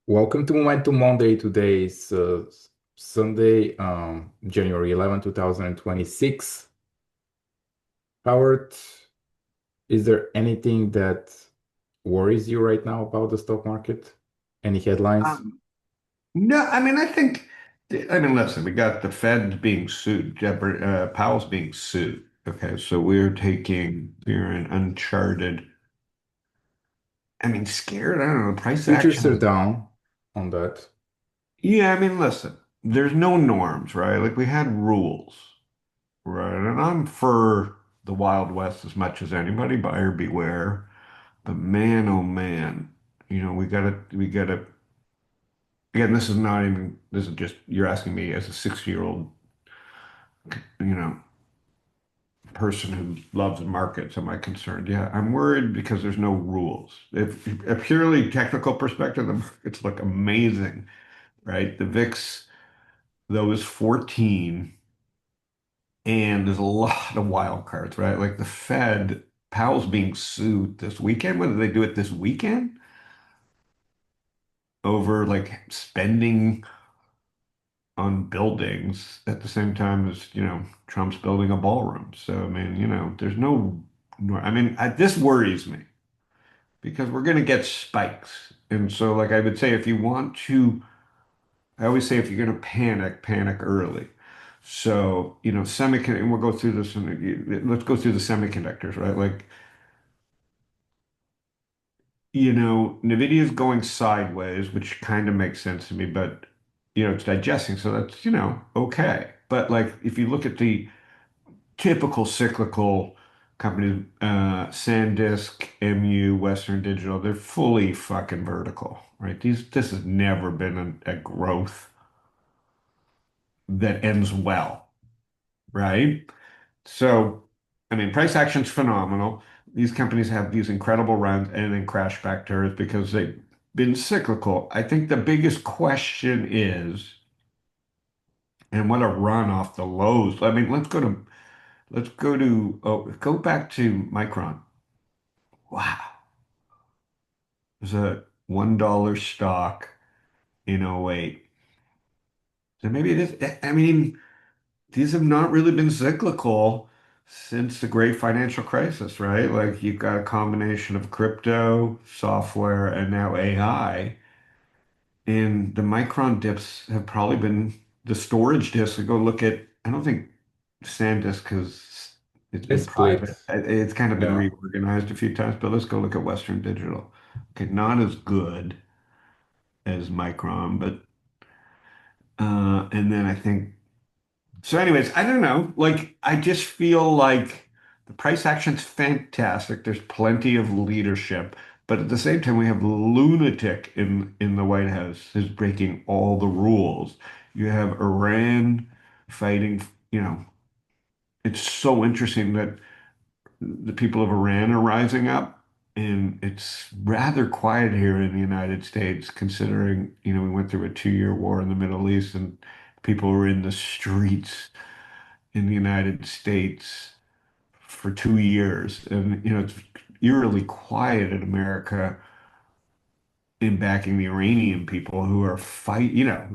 Welcome to Momentum Monday. Today is Sunday, January 11, 2026. Howard, is there anything that worries you right now about the stock market? Any headlines? Um, no, listen, we got the Fed being sued, Powell's being sued. Okay, so we're in uncharted, scared. I don't know, price Futures action are is, down on that. yeah, listen, there's no norms, right? Like we had rules, right? And I'm for the Wild West as much as anybody, buyer beware. But man, oh man, we gotta, again, this is just, you're asking me as a 60-year-old, you know, person who loves markets, am I concerned? Yeah, I'm worried because there's no rules. If a purely technical perspective, the markets look amazing, right? The VIX, though, is 14, and there's a lot of wild cards, right? Like the Fed, Powell's being sued this weekend. When did they do it this weekend? Over like spending on buildings at the same time as, Trump's building a ballroom. So, there's this worries me because we're going to get spikes. And so, like I would say, if you want to, I always say if you're going to panic, panic early. So, and we'll go through this, and let's go through the semiconductors, right? Like, Nvidia's going sideways, which kind of makes sense to me, but, it's digesting. So that's, okay. But like, if you look at the typical cyclical companies, SanDisk, MU, Western Digital, they're fully fucking vertical, right? This has never been a growth that ends well, right? So, price action's phenomenal. These companies have these incredible runs and then crash back to earth because they've been cyclical. I think the biggest question is, and what a run off the lows. Go back to Micron. Wow. It was a $1 stock in '08. So maybe it is. These have not really been cyclical since the great financial crisis, right? Like you've got a combination of crypto, software, and now AI. And the Micron dips have probably been the storage dips. Go look at, I don't think SanDisk because it's They been split. private. It's kind of been Yeah. reorganized a few times, but let's go look at Western Digital. Okay, not as good as Micron, but and then I think so. Anyways, I don't know. Like, I just feel like the price action's fantastic. There's plenty of leadership, but at the same time, we have lunatic in the White House who's breaking all the rules. You have Iran fighting. You know, it's so interesting that the people of Iran are rising up, and it's rather quiet here in the United States, considering, we went through a 2-year war in the Middle East, and people were in the streets in the United States for 2 years. And, it's eerily quiet in America in backing the Iranian people who are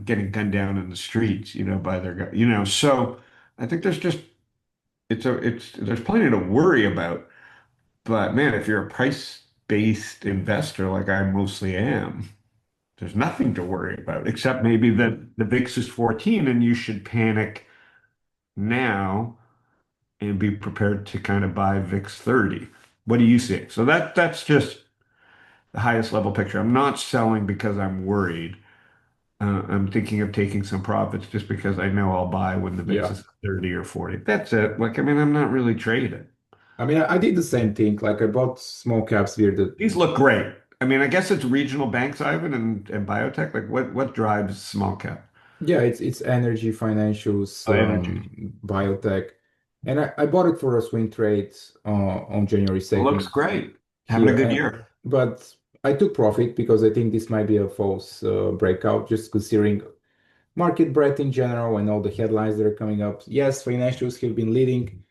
getting gunned down in the streets, by So I think there's plenty to worry about. But man, if you're a price-based investor like I mostly am, there's nothing to worry about except maybe that the VIX is 14 and you should panic now and be prepared to kind of buy VIX 30. What do you see? So that's just the highest level picture. I'm not selling because I'm worried. I'm thinking of taking some profits just because I know I'll buy when the VIX Yeah. is 30 or 40. That's it. Like, I'm not really trading. I did the same thing. Like I bought small caps here that, These look great. I guess it's regional banks, Ivan, and biotech. Like what drives small cap? yeah, it's energy, financials, Oh, energy. biotech. And I bought it for a swing trade on January It looks 2nd great. Having a here. good year. But I took profit because I think this might be a false breakout, just considering market breadth in general and all the headlines that are coming up. Yes, financials have been leading,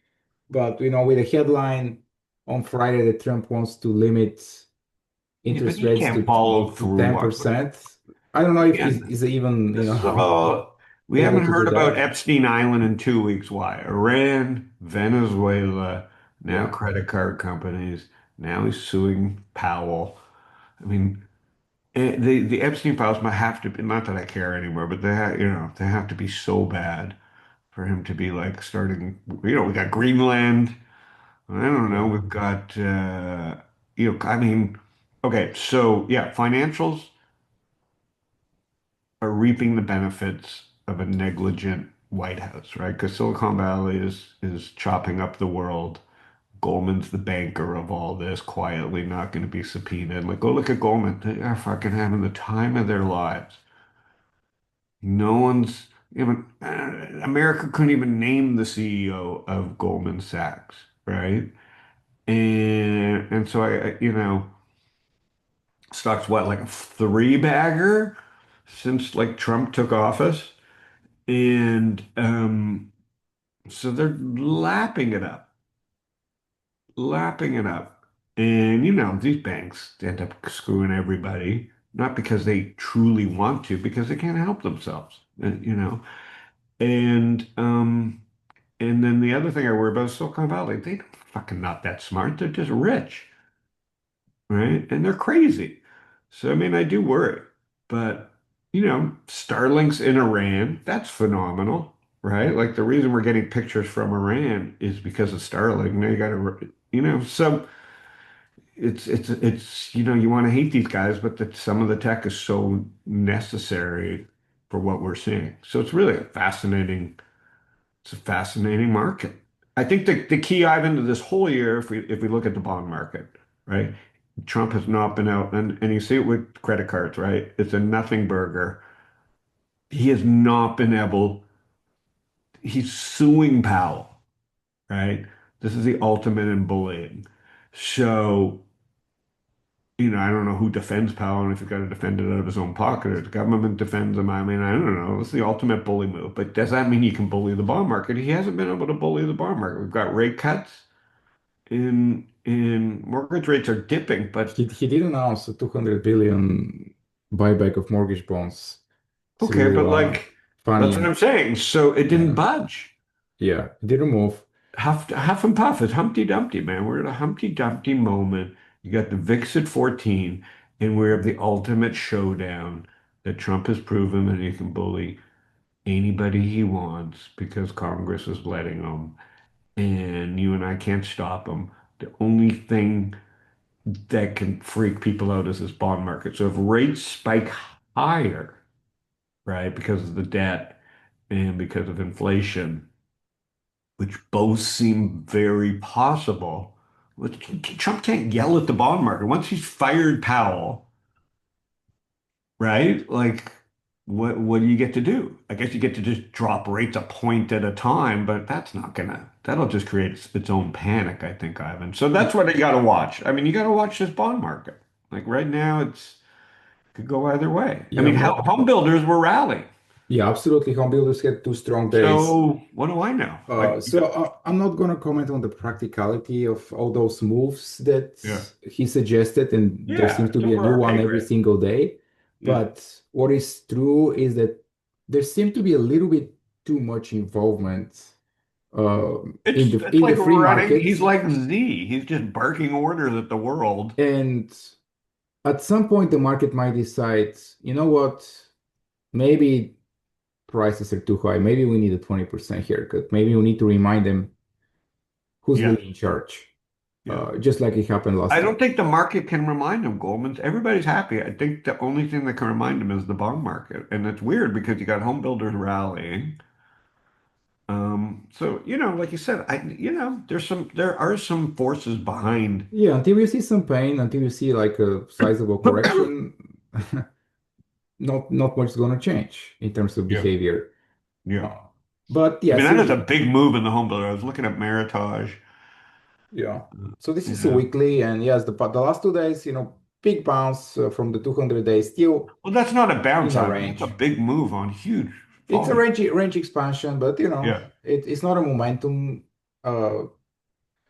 but with a headline on Friday that Trump wants to limit Yeah, but interest he rates can't follow to through on. 10%. I don't know if Yeah, is even, this is all. We able haven't to do heard about that. Epstein Island in 2 weeks. Why? Iran, Venezuela, now Yeah, credit card companies. Now he's suing Powell. I mean, the Epstein files might have to be, not that I care anymore, but they have to be so bad for him to be like starting. We got Greenland. I don't know. yeah, We've got I mean, okay, so yeah, financials are reaping the benefits of a negligent White House, right? Because Silicon Valley is chopping up the world. Goldman's the banker of all this, quietly not going to be subpoenaed. Like, go look at Goldman. They are fucking having the time of their lives. No one's even America couldn't even name the CEO of Goldman Sachs, right? And so stock's what, like a three bagger since like Trump took office. And so they're lapping it up, lapping it up. And these banks end up screwing everybody, not because they truly want to, because they can't help themselves. And and then the other thing I worry about is Silicon Valley. They are fucking not that smart. They're just rich, right? And they're crazy. So I mean, I do worry. But Starlink's in Iran, that's phenomenal, right? Like the reason we're getting pictures from Iran is because of Starlink. Now you got to, so you want to hate these guys, but some of the tech is so necessary for what we're seeing. So it's a fascinating market. I think the key, Ivan, to this whole year, if we look at the bond market, right? Trump has not been out, and you see it with credit cards, right? It's a nothing burger. He has not been able, he's suing Powell, right? This is the ultimate in bullying. So, I don't know who defends Powell and if he's got to defend it out of his own pocket or the government defends him. I mean, I don't know. It's the ultimate bully move. But does that mean you can bully the bond market? He hasn't been able to bully the bond market. We've got rate cuts in mortgage rates are dipping, but he did announce a 200 billion buyback of mortgage bonds okay, through but like Fannie that's what and I'm saying. So it didn't yeah, budge. yeah, it didn't move. Huff and puff. It's Humpty Dumpty, man. We're at a Humpty Dumpty moment. You got the VIX at 14, and we're at the ultimate showdown that Trump has proven that he can bully anybody he wants because Congress is letting him, and you and I can't stop him. The only thing that can freak people out is this bond market. So if rates spike higher, right, because of the debt and because of inflation, which both seem very possible. Trump can't yell at the bond market. Once he's fired Powell, right? Like, what do you get to do? I guess you get to just drop rates a point at a time, but that'll just create its own panic, I think, Ivan. So that's what you got to watch. I mean, you got to watch this bond market. Like right now, could go either way. I Yeah, mean, home builders were rallying. yeah, absolutely. Home builders had two strong days. So what do I know? I'm not going to comment on the practicality of all those moves that Yeah, he suggested, and there yeah, seems to it's be a over new our one pay every grade. single day. Yeah. But what is true is that there seemed to be a little bit too much involvement It's in the like free running. market, He's like Z. He's just barking orders at the world. and at some point the market might decide, you know what, maybe prices are too high. Maybe we need a 20% haircut. Maybe we need to remind them who's Yeah, really in charge. yeah. Just like it happened last I time. don't think the market can remind him, Goldman's. Everybody's happy. I think the only thing that can remind him is the bond market. And it's weird because you got home builders rallying. So, like you said, there are some forces behind. Yeah, until you see some pain, until you see like a sizable correction, not much is gonna change in terms of Yeah, behavior. yeah. Uh, but I yeah, mean, that is a see, big move in the home builder. I was looking at Meritage. yeah. So this is a Yeah. weekly, and yes, the last 2 days, big bounce from the 200 days, still Well, that's not a bounce, in a Ivan. That's a range. big move on huge It's a volume. range expansion, but Yeah. it's not a momentum uh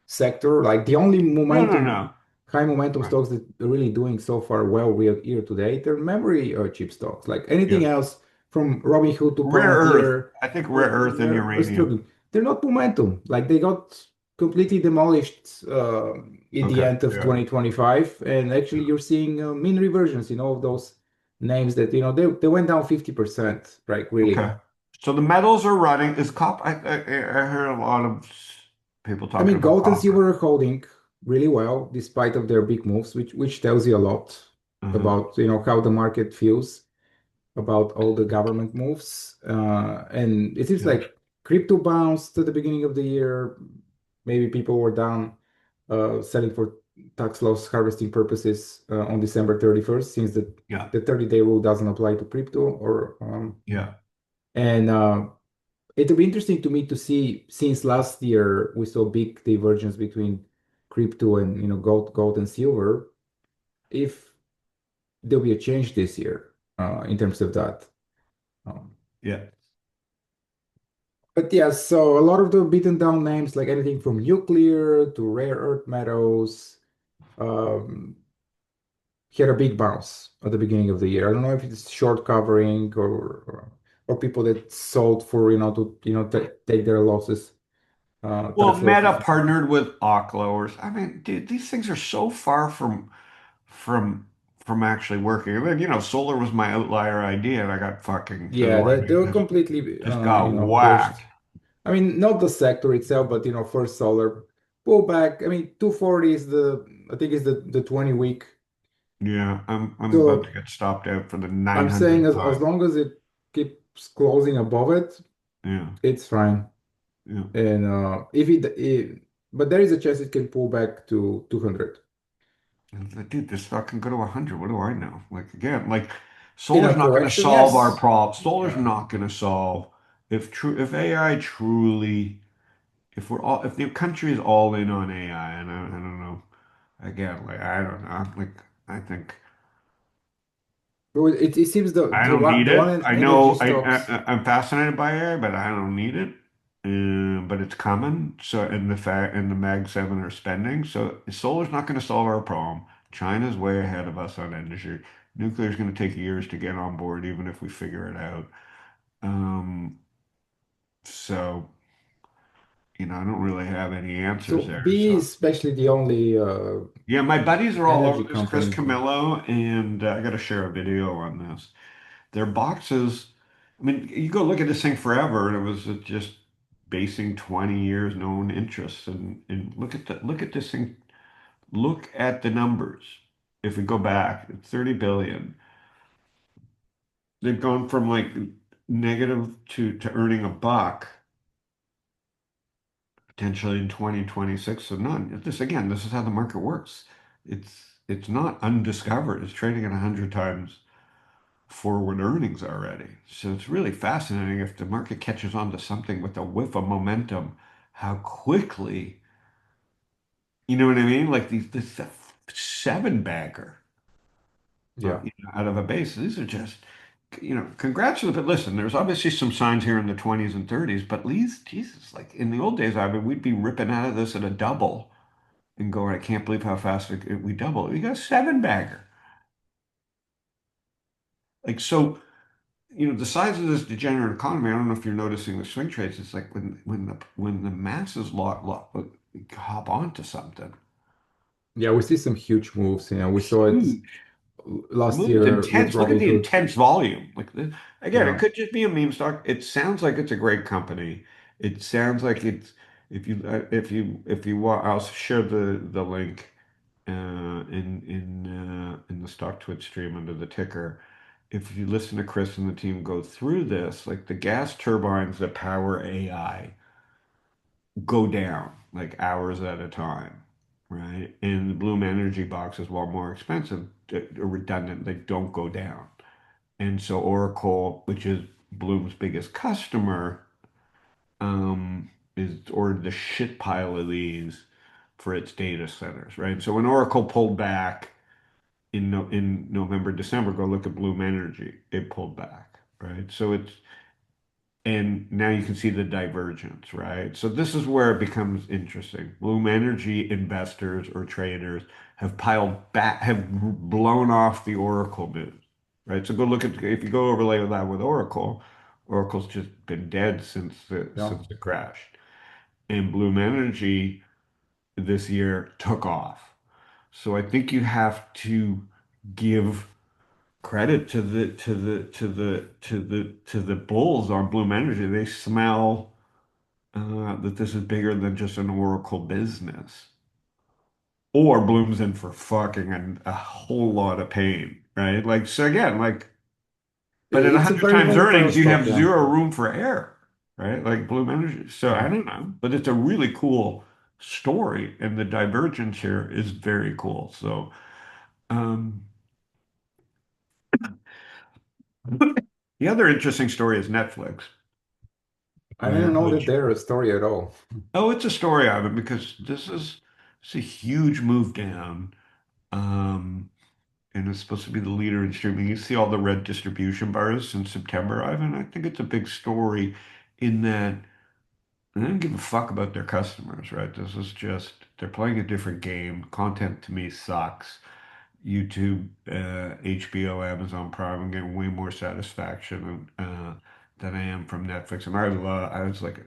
sector. Like the only No, no, momentum no. high momentum Right. stocks that are really doing so far well year to date are memory chip stocks. Like anything Yeah. else from Robinhood to Rare earth. Palantir, I think rare earth and are uranium. struggling. They're not momentum. Like they got completely demolished at the Okay. end of Yeah. 2025, and actually Yeah. you're seeing mean reversions in all of those names that they went down 50%, right? Really. Okay. So the metals are running. Is copper? I heard a lot of people I talking mean, about gold and copper. silver are holding really well despite of their big moves, which tells you a lot Uh-huh. about how the market feels about all the government moves. And it seems Yeah. like crypto bounced at the beginning of the year. Maybe people were down selling for tax loss harvesting purposes on December 31st, since Yeah. the 30-day rule doesn't apply to crypto. Yeah. And It'll be interesting to me to see, since last year we saw big divergence between crypto and gold and silver, if there'll be a change this year in terms of that. Um, Yeah. but yeah, so a lot of the beaten down names, like anything from nuclear to rare earth metals, um, had a big bounce at the beginning of the year. I don't know if it's short covering or people that sold for to take their losses, Well, tax Meta losses. partnered with Oculus. I mean, dude, these things are so far from from actually working. And then, solar was my outlier idea, and I got fucking Yeah, I they mean, were completely just got pushed. whacked. I mean, not the sector itself, but First Solar pullback. I mean, 240 is I think is the 20-week. Yeah, I'm about to So get stopped out for the I'm saying 900th as time. long as it keeps closing above it, Yeah, it's fine. yeah. And but there is a chance it can pull back to 200 And it's like, dude, this fucking go to 100. What do I know? Like again, like in solar's a not going to correction. solve our Yes. problem. Solar's Yeah. not going to solve if AI truly if the country is all in on AI, and I don't know. Again, like I don't know. Like I think But it seems I don't need the one it. I energy know stocks. I'm fascinated by AI, but I don't need it. But it's coming. So and the Mag 7 are spending. So solar's not going to solve our problem. China's way ahead of us on energy. Nuclear is going to take years to get on board, even if we figure it out. Um, so I don't really have any answers So there. B So is especially the only yeah, my buddies are all over energy this. Chris company. Camillo, and I got to share a video on this. Their boxes, I mean, you go look at this thing forever, and it was just basing 20 years known interest. And look at this thing. Look at the numbers. If we go back, 30 billion. They've gone from like negative to earning a buck potentially in 2026. So none. This is how the market works. It's not undiscovered. It's trading at 100 times forward earnings already. So it's really fascinating if the market catches on to something with a whiff of momentum, how quickly, you know what I mean? Like this seven bagger Yeah. out of a base. These are just, congrats to the, but listen, there's obviously some signs here in the 20s and 30s, but these, Jesus, like in the old days, I mean, we'd be ripping out of this at a double and going, I can't believe how fast we double. We got a seven bagger. Like, so the size of this degenerate economy, I don't know if you're noticing the swing trades. It's like when the masses hop onto something, Yeah, we see some huge moves. We saw it huge last moves, year with intense. Look at the Robinhood. intense volume. Again, it Yeah. could just be a meme stock. It sounds like it's a great company. It sounds like it's if you want, I'll share the link in the stock Twitch stream under the ticker. If you listen to Chris and the team go through this, like the gas turbines that power AI go down like hours at a time, right? And the Bloom Energy boxes, while more expensive, are redundant. They don't go down. And so Oracle, which is Bloom's biggest customer, is ordered the shit pile of these for its data centers, right? So when Oracle pulled back in November, December, go look at Bloom Energy. It pulled back, right? So And now you can see the divergence, right? So this is where it becomes interesting. Bloom Energy investors or traders have piled back, have blown off the Oracle news, right? So go look at if you go overlay that with Oracle, Oracle's just been dead Yeah. since it crashed, and Bloom Energy this year took off. So I think you have to give credit to the bulls on Bloom Energy. They smell that this is bigger than just an Oracle business. Or Bloom's in for fucking a whole lot of pain, right? Like so again, like but at It's a 100 very times volatile earnings, you stock, have yeah. zero room for error, right? Like Bloom Energy. So I Yeah. don't know, but it's a really cool story, and the divergence here is very cool. So um, the other interesting story is Netflix. I didn't know that Which they're a story at all. oh, it's a story of it because this is it's a huge move down. Um, and it's supposed to be the leader in streaming. You see all the red distribution bars in September, Ivan. I think it's a big story in that they don't give a fuck about their customers, right? This is just they're playing a different game. Content to me sucks. YouTube, HBO, Amazon Prime, I'm getting way more satisfaction than I am from Netflix. And I was like,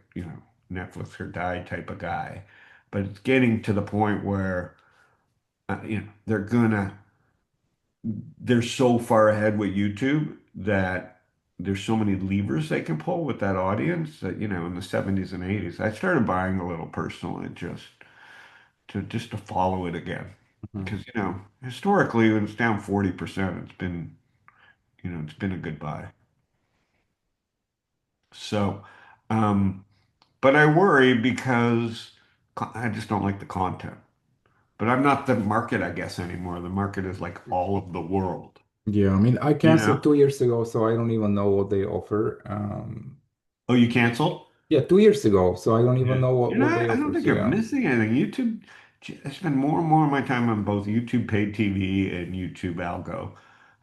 Netflix or die type of guy. But it's getting to the point where, they're so far ahead with YouTube that there's so many levers they can pull with that audience that, in the 70s and 80s, I started buying a little personally just to follow it again. Mhm. Because, historically, when it's down 40%, it's been a good buy. So, um, but I worry because I just don't like the content. But I'm not the market, I guess, anymore. The market is like all of the world, Yeah, I mean, I you canceled know? 2 years ago, so I don't even know what they offer. Oh, you canceled? Yeah, 2 years ago, so I don't even Yeah. know You know, what they I don't offer. think So you're yeah, missing anything. I spend more and more of my time on both YouTube paid TV and YouTube algo.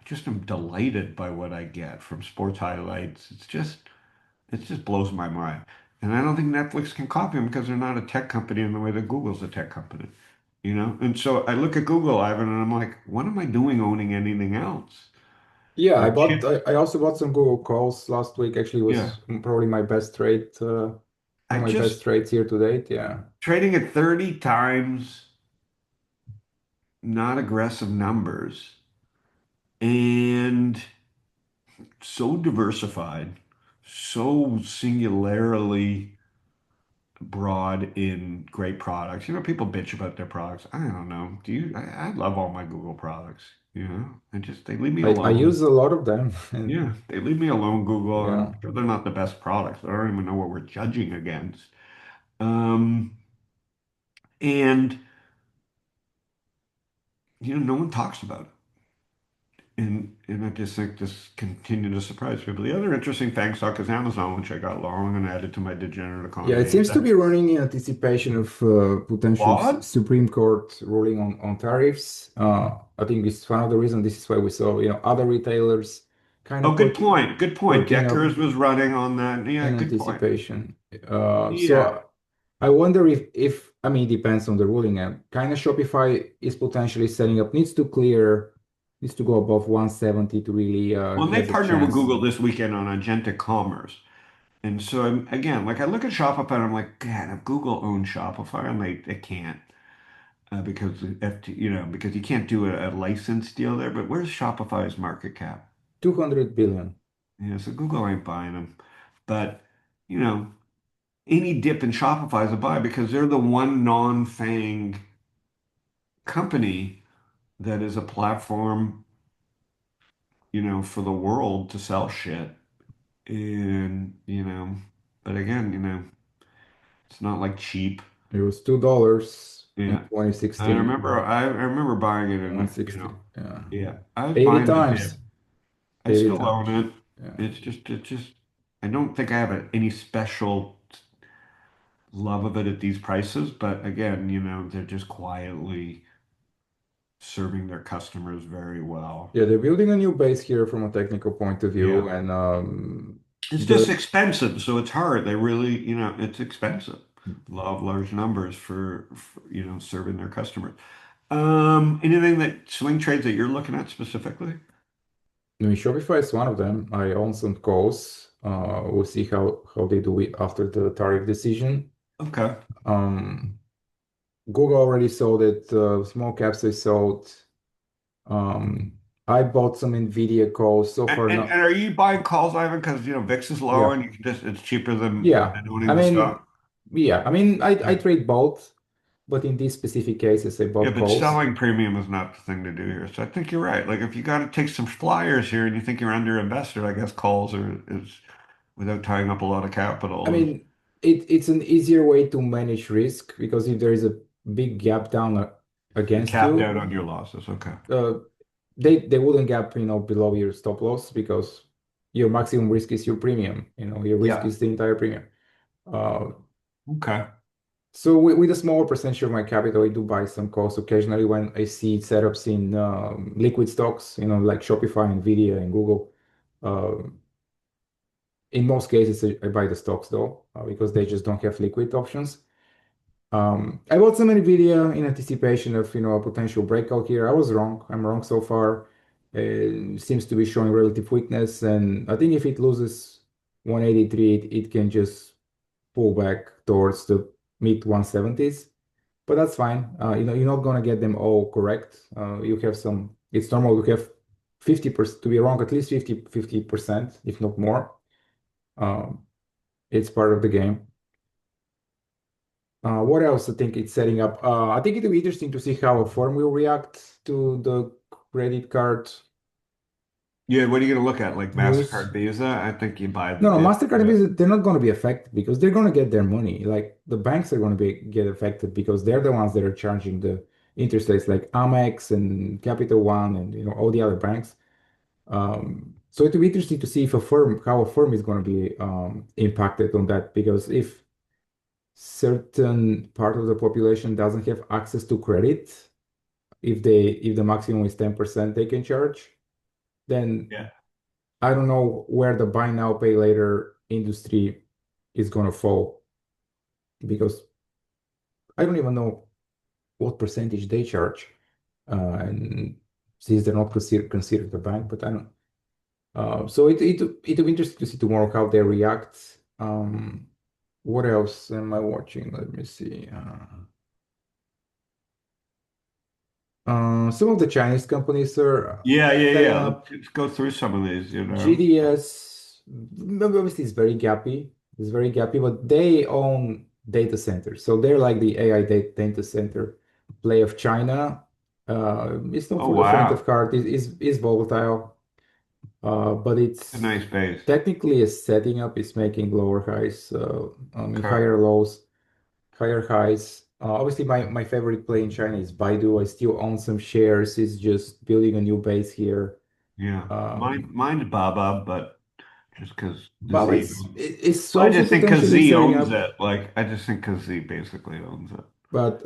I just am delighted by what I get from sports highlights. It just blows my mind. And I don't think Netflix can copy them because they're not a tech company in the way that Google's a tech company, you know? And so I look at Google, Ivan, and I'm like, what am I doing owning anything else? yeah. Like chips. I also bought some Google calls last week. Actually, Yeah. was probably my best trade, one I of my best just trades here to date. Yeah, trading at 30 times, not aggressive numbers, and so diversified, so singularly broad in great products. People bitch about their products. I don't know. I love all my Google products, they leave me I alone. use a lot of them, Yeah, and they leave me alone, Google. I'm yeah, sure they're not the best products. I don't even know what we're judging against. Um, and no one talks about it. And I just think this continue to surprise people. The other interesting FANG stock is Amazon, which I got long and added to my degenerate yeah. It economy. seems to That's be running in anticipation of potential flawed. Supreme Court ruling on tariffs. I think it's one of the reasons. This is why we saw other retailers kind Oh, of good point. Good point. perking up Deckers was running on that. Yeah, in good point. anticipation. Yeah. So I wonder if I mean, it depends on the ruling. And kind of Shopify is potentially setting up, needs to go above 170 to really Well, they has a partnered with chance. Google this weekend on agentic commerce. And so, again, like I look at Shopify and I'm like, God, if Google owns Shopify, and they can't because the FT, because you can't do a license deal there. But where's Shopify's market cap? 200 billion. Yeah, so Google ain't buying them. But, you know, any dip in Shopify is a buy because they're the one non-FANG company that is a platform, for the world to sell shit. And, but again, it's not like cheap. It was $2 in Yeah. I 2016, remember I remember buying it and 160. Yeah. yeah, I was 80 buying the dip. times. I 80 still own times. it. Yeah. It's just I don't think I have any special love of it at these prices, but again, they're just quietly serving their customers very well. Yeah, they're building a new base here from a technical point of view, Yeah. and It's just The expensive, so it's hard. They really, it's expensive. Law of large numbers for serving their customers. Anything that swing trades that you're looking at specifically? I mean, Shopify is one of them. I own some calls. We'll see how they do it after the tariff decision. Okay. Um, Google already sold it. Small caps they sold. Um, I bought some Nvidia calls so And, far. and, Not and are you buying calls, Ivan? Because VIX is low yeah, and you can just it's cheaper than yeah. I owning the mean, stock. yeah. I mean, I Yeah. trade both, but in these specific cases, I Yeah, bought but calls. selling premium is not the thing to do here. So I think you're right. Like if you got to take some flyers here and you think you're under invested, I guess calls is without tying up a lot of I capital is mean, it's an easier way to manage risk because if there is a big gap down you're against capped you, out on your losses. Okay. uh, they wouldn't gap, below your stop loss because your maximum risk is your premium. Your risk Yeah. is the entire premium. Uh, Okay. so with a smaller percentage of my capital, I do buy some calls occasionally when I see setups in liquid stocks, like Shopify, Nvidia, and Google. Uh, in most cases, I buy the stocks though, because they just don't have liquid options. I bought some Nvidia in anticipation of a potential breakout here. I was wrong. I'm wrong so far. Seems to be showing relative weakness, and I think if it loses 183, it can just pull back towards the mid 170s. But that's fine. You're not gonna get them all correct. You have some. It's normal to have 50% to be wrong, at least 50%, if not more. Um, it's part of the game. What else I think it's setting up? I think it'll be interesting to see how a firm will react to the credit card Yeah, what are you going to look at? Like news. MasterCard, Visa? I think you buy the No, no, dip. MasterCard and Yeah. Visa, they're not going to be affected because they're going to get their money. Like the banks are going to get affected because they're the ones that are charging the interest rates, like Amex and Capital One and all the other banks. So it'll be interesting to see if how a firm is going to be impacted on that because if certain part of the population doesn't have access to credit, if the maximum is 10% they can charge, then Yeah. I don't know where the buy now pay later industry is going to fall because I don't even know what percentage they charge. And since they're not considered a bank, but I don't. So it'll be interesting to see tomorrow how they react. What else am I watching? Let me see. Some of the Chinese companies are Yeah, yeah, setting yeah. up. Let's go through some of these. GDS, obviously, is very gappy. It's very gappy, but they own data centers. So they're like the AI data center play of China. It's not Oh, for the faint of wow. heart. It's volatile, but A it's nice base. technically a setting up. It's making lower highs, I mean, Okay. higher lows, higher highs. Obviously, my favorite play in China is Baidu. I still own some shares. It's just building a new base here. Yeah. Um, Mine's Baba, but just because But Z. it's I also just think because potentially Z setting owns up. it. Like, I just think because Z basically owns it. But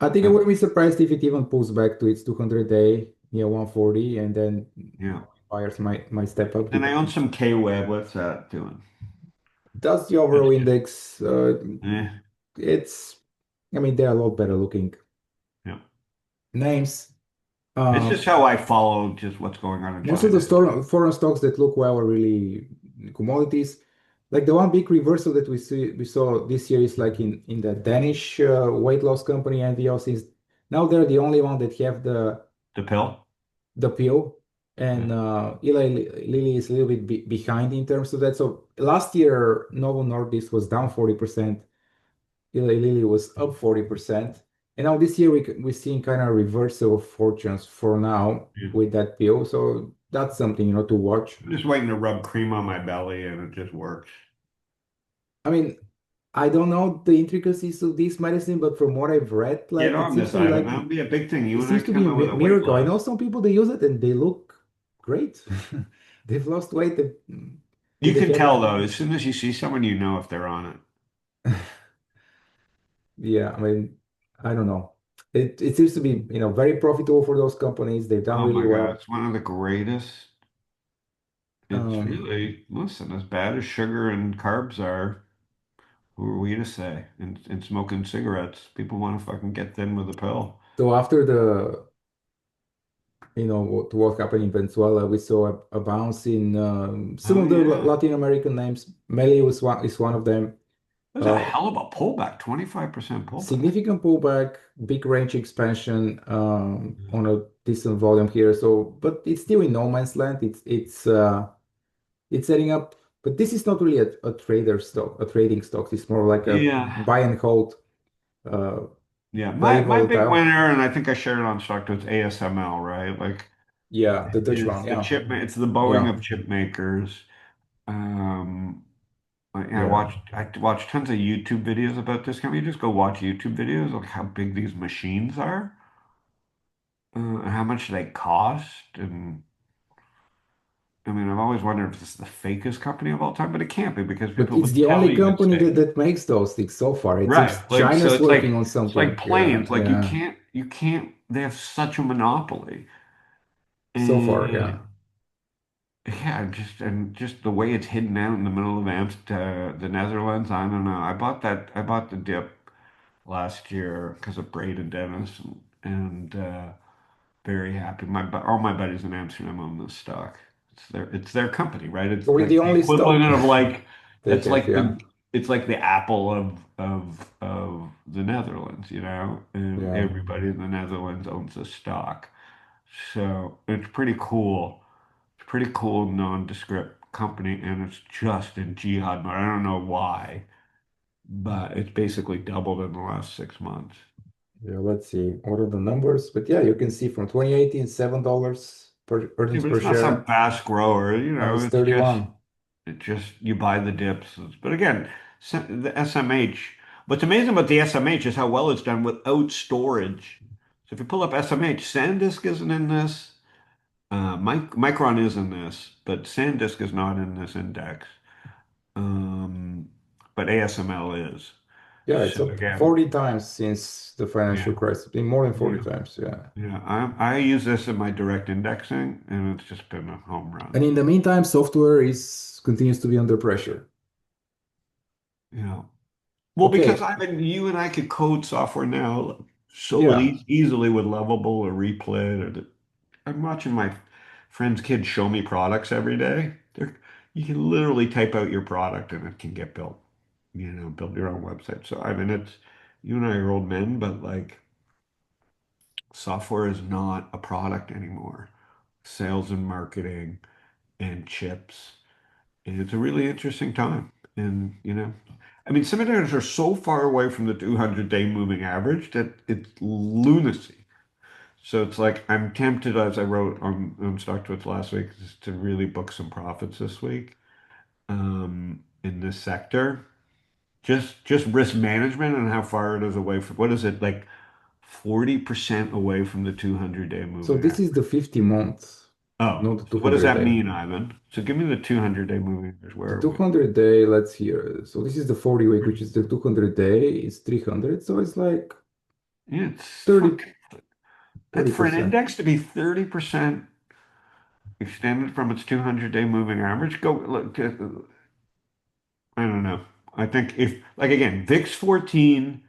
I think I Yeah. wouldn't be surprised if it even pulls back to its 200-day, 140, and then Yeah. buyers might step up. And I own Depending. some K-Web. What's that doing? That's the That's overall just, index. eh. It's, I mean, they're a lot better looking Yeah. names. It's Uh, just how I follow just what's going on in Most of the China. foreign stocks that look well are really commodities. Like the one big reversal that we saw this year is like in the Danish weight loss company NVO, since now they're the only one that have The pill? the pill, Yeah. and Eli Lilly is a little bit behind in terms of that. So last year Novo Nordisk was down 40%, Eli Lilly was up 40%, and now this year we're seeing kind of a reversal of fortunes for now Yeah. with that pill. So that's something to watch. I'm just waiting to rub cream on my belly and it just works. I mean, I don't know the intricacies of this medicine, but from what I've read, Get like it on seems this, to be Ivan. like That'll be a big thing. it You and I seems to be come a out with a weight miracle. I know loss. some people they use it and they look great. They've lost weight that You they can tell though, haven't. as soon as you see someone, you know if they're on it. Yeah, I mean, I don't know. It seems to be, very profitable for those companies. They've done Oh really my God, well. it's one of the greatest. It's really, listen, as bad as sugar and carbs are, who are we to say? And smoking cigarettes, people want to fucking get thin with a pill. So after the, what happened in Venezuela, we saw a bounce in some Oh of the yeah. Latin American names. Meli is one of them. There's a Uh, hell of a pullback, 25% pullback. Significant pullback, big range expansion on a decent volume here. So, but it's still in no man's land. It's setting up, but this is not really a trader stock, a trading stock. It's more like a Yeah. buy and hold, uh, Yeah. very My big volatile. winner, and I think I shared it on stock, was ASML, right? Like Yeah, the Dutch it's one. the Yeah, it's the Boeing yeah, of chip makers. Um, yeah. I watched tons of YouTube videos about this. Can we just go watch YouTube videos of how big these machines are, and how much they cost? And I mean, I've always wondered if this is the fakest company of all time, but it can't be because But people it's would the tell only you it's company that, fake. that makes those things so far. It seems Right. Like so China's working on it's like something. Yeah, planes. Like yeah. you can't they have such a monopoly. So far, yeah. And yeah, just the way it's hidden out in the middle of the Netherlands, I don't know. I bought the dip last year because of Braid and Dennis and very happy. All my buddies in Amsterdam own this stock. It's their company, right? It's So we're the like the only stock. equivalent of like Take it. Yeah, it's like the Apple of the Netherlands, you know, and yeah. everybody in the Netherlands owns a stock. So it's pretty cool. It's a pretty cool nondescript company, and it's just in jihad mode. I don't know why, but it's basically doubled in the last 6 months. Yeah, let's see. What are the numbers? But yeah, you can see from 2018, $7 per Yeah, earnings but per it's not some share. fast grower, you Now know. it's 31. It just you buy the dips. But again, the SMH. What's amazing about the SMH is how well it's done without storage. So if you pull up SMH, SanDisk isn't in this. Micron is in this, but SanDisk is not in this index. Um, but ASML is. Yeah, it's So up again, 40 times since the financial yeah, crisis. Been more than 40 yeah, times. Yeah. yeah. I use this in my direct indexing, and it's just been a home And run. in the meantime, software is continues to be under pressure. Yeah. Well, because Okay. I mean, you and I could code software now so Yeah. easily with Lovable or Replit. I'm watching my friends' kids show me products every day. You can literally type out your product and it can get built. You know, build your own website. So I mean, it's you and I are old men, but like software is not a product anymore. Sales and marketing and chips. And it's a really interesting time. And, you know, I mean, semiconductors are so far away from the 200-day moving average that it's lunacy. So it's like I'm tempted, as I wrote on StockTwits last week, is to really book some profits this week in this sector. Just risk management and how far it is away from, what is it, like 40% away from the 200-day So moving this average. is the 50 months, Oh, not the so what does 200 that day. mean, Ivan? So give me the 200-day moving average. The Where are we? 200 day, let's hear. So this is the 40 week, which is the 200 day is 300. So it's like Yeah, it's 30, fucking that for an 30%. index to be 30% extended from its 200-day moving average. Go look. I don't know. I think if like again, VIX 14.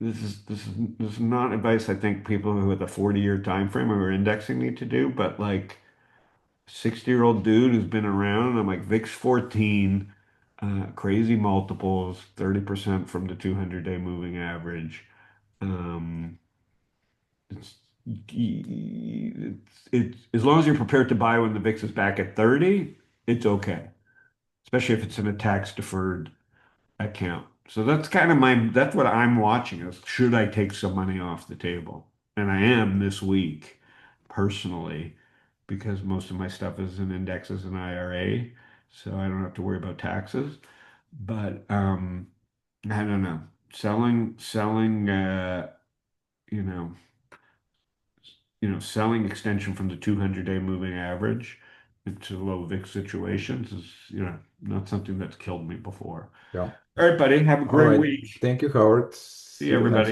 This is not advice I think people who with a 40-year time frame who are indexing need to do, but like 60-year-old dude who's been around, I'm like VIX 14, crazy multiples, 30% from the 200-day moving average. Um, It's, it's as long as you're prepared to buy when the VIX is back at 30, it's okay, especially if it's in a tax deferred account. So that's what I'm watching is should I take some money off the table? And I am this week personally because most of my stuff is in indexes and IRA, so I don't have to worry about taxes. But I don't know. Selling you know selling extension from the 200-day moving average into low VIX situations is, not something that's killed me before. Yeah. All right, buddy. Have a All great right. week. Thank you, Howard. See See you, you everybody. next